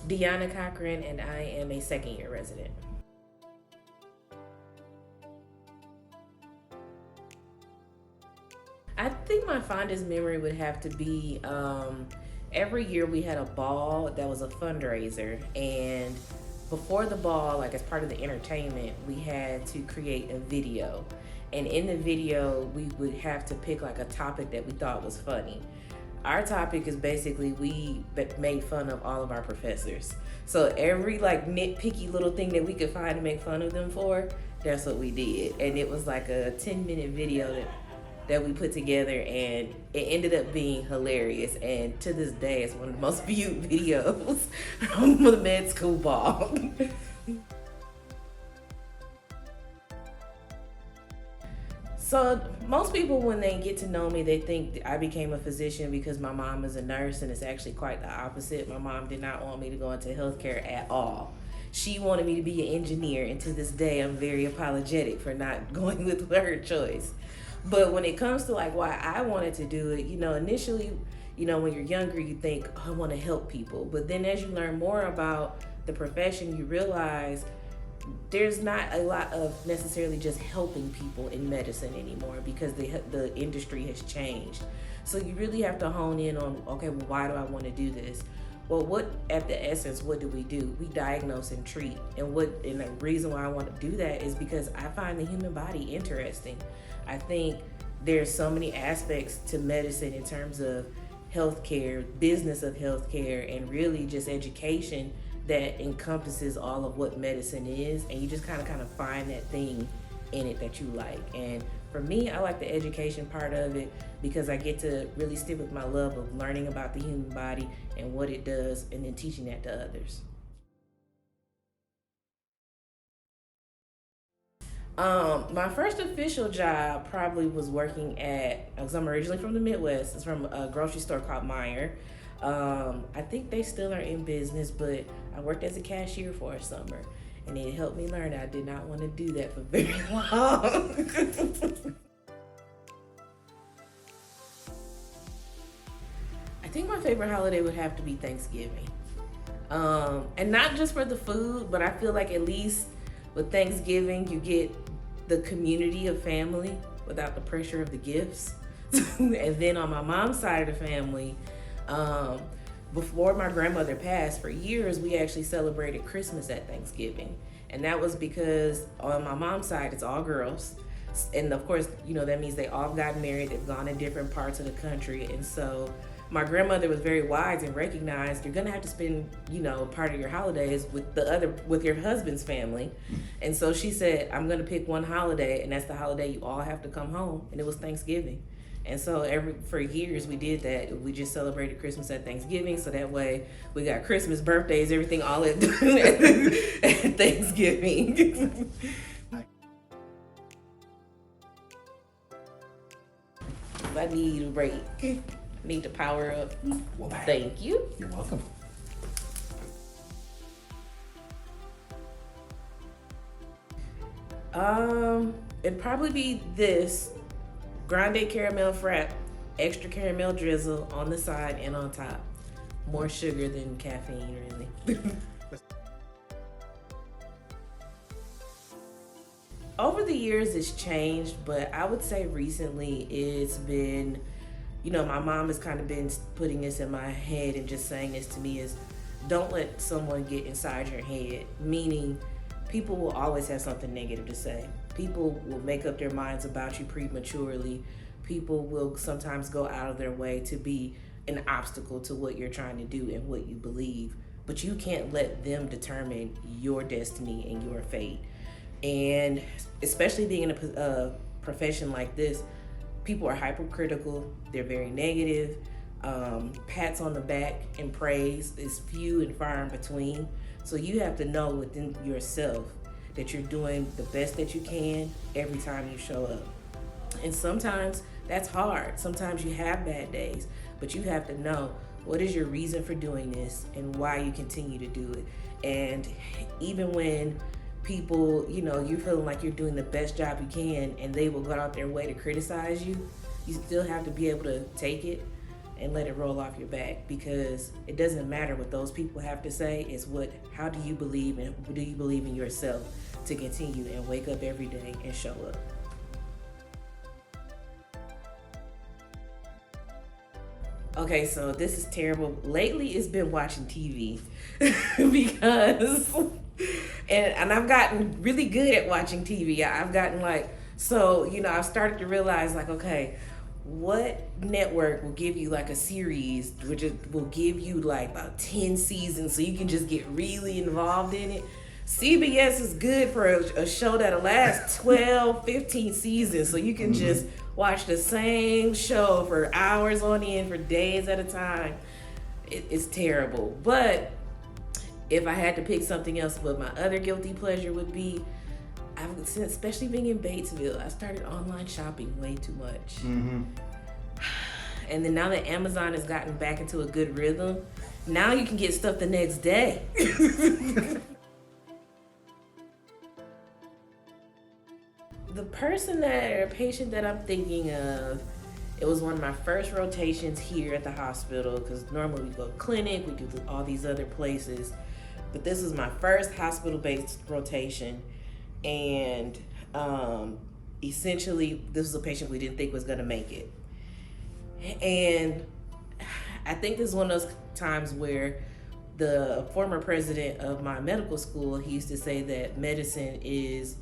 Deanna Cochran, and I am a second year resident. I think my fondest memory would have to be every year we had a ball that was a fundraiser, and before the ball, like as part of the entertainment, we had to create a video. And in the video, we would have to pick like a topic that we thought was funny. Our topic is basically we made fun of all of our professors. So every like nitpicky little thing that we could find to make fun of them for, that's what we did. And it was like a 10-minute video that we put together, and it ended up being hilarious. And to this day, it's one of the most viewed videos from the med school ball. So most people, when they get to know me, they think I became a physician because my mom is a nurse, and it's actually quite the opposite. My mom did not want me to go into healthcare at all. She wanted me to be an engineer, and to this day, I'm very apologetic for not going with her choice. But when it comes to like why I wanted to do it, initially, when you're younger, you think, oh, I want to help people. But then as you learn more about the profession, you realize there's not a lot of necessarily just helping people in medicine anymore, because the industry has changed. So you really have to hone in on, okay, well, why do I want to do this? Well, at the essence, what do? We diagnose and treat. And the reason why I want to do that is because I find the human body interesting. I think there's so many aspects to medicine in terms of healthcare, business of healthcare, and really just education that encompasses all of what medicine is, and you just kind of find that thing in it that you like. And for me, I like the education part of it because I get to really stick with my love of learning about the human body and what it does, and then teaching that to others. My first official job probably was working at, because I'm originally from the Midwest, it's from a grocery store called Meijer. I think they still are in business, but I worked as a cashier for a summer, and it helped me learn that I did not want to do that for very long. I think my favorite holiday would have to be Thanksgiving. And not just for the food, but I feel like at least with Thanksgiving, you get the community of family without the pressure of the gifts. And then on my mom's side of the family, before my grandmother passed, for years we actually celebrated Christmas at Thanksgiving. And that was because on my mom's side, it's all girls. And of course, that means they all got married, they've gone in different parts of the country. And so my grandmother was very wise and recognized you're gonna have to spend, part of your holidays with your husband's family. And so she said, I'm gonna pick one holiday, and that's the holiday you all have to come home. And it was Thanksgiving. And so for years we did that. We just celebrated Christmas at Thanksgiving, so that way we got Christmas, birthdays, everything all at Thanksgiving. I need a break. I need to power up. Well, thank you. You're welcome. It'd probably be this grande caramel frap, extra caramel drizzle on the side and on top. More sugar than caffeine, really. Over the years, it's changed, but I would say recently it's been, my mom has kind of been putting this in my head and just saying this to me is, don't let someone get inside your head, meaning people will always have something negative to say. People will make up their minds about you prematurely. People will sometimes go out of their way to be an obstacle to what you're trying to do and what you believe. But you can't let them determine your destiny and your fate. And especially being in a profession like this, people are hypercritical. They're very negative. Pats on the back and praise is few and far in between. So you have to know within yourself that you're doing the best that you can every time you show up. And sometimes that's hard. Sometimes you have bad days, but you have to know what is your reason for doing this and why you continue to do it. And even when people, you're feeling like you're doing the best job you can and they will go out their way to criticize you, you still have to be able to take it and let it roll off your back, because it doesn't matter what those people have to say. It's how do you believe, and do you believe in yourself to continue and wake up every day and show up. Okay, so this is terrible. Lately, it's been watching TV because, and I've gotten really good at watching TV. I've gotten I've started to realize okay, what network will give you a series which will give you about 10 seasons so you can just get really involved in it. CBS is good for a show that'll last 12, 15 seasons, so you can just watch the same show for hours on end, for days at a time. It's terrible. But if I had to pick something else, what my other guilty pleasure would be, especially being in Batesville, I started online shopping way too much. And then now that Amazon has gotten back into a good rhythm, now you can get stuff the next day. The patient that I'm thinking of, it was one of my first rotations here at the hospital, because normally we go to clinic, we do all these other places, but this was my first hospital-based rotation, and essentially this was a patient we didn't think was going to make it. And I think this is one of those times where the former president of my medical school, he used to say that medicine is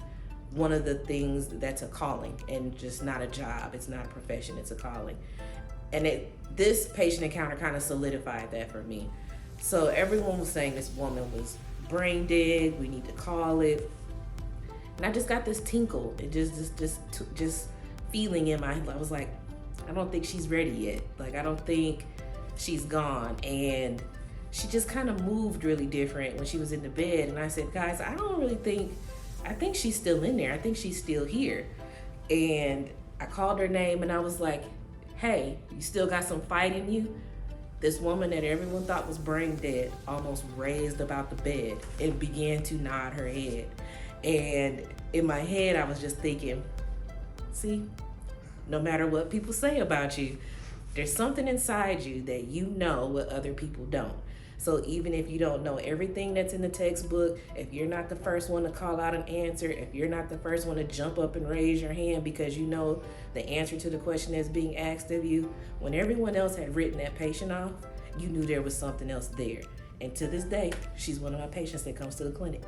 one of the things that's a calling and just not a job. It's not a profession, it's a calling. And this patient encounter kind of solidified that for me. So everyone was saying this woman was brain dead, we need to call it. And I just got this tinkle, it just feeling in my head. I was like, I don't think she's ready yet. I don't think she's gone. And she just kind of moved really different when she was in the bed. And I said, guys, I think she's still in there. I think she's still here. And I called her name and I was like, hey, you still got some fight in you? This woman that everyone thought was brain dead almost raised about the bed and began to nod her head. And in my head, I was just thinking, see, no matter what people say about you, there's something inside you that you know what other people don't. So even if you don't know everything that's in the textbook, if you're not the first one to call out an answer, if you're not the first one to jump up and raise your hand because you know the answer to the question that's being asked of you, when everyone else had written that patient off, you knew there was something else there. And to this day, she's one of my patients that comes to the clinic.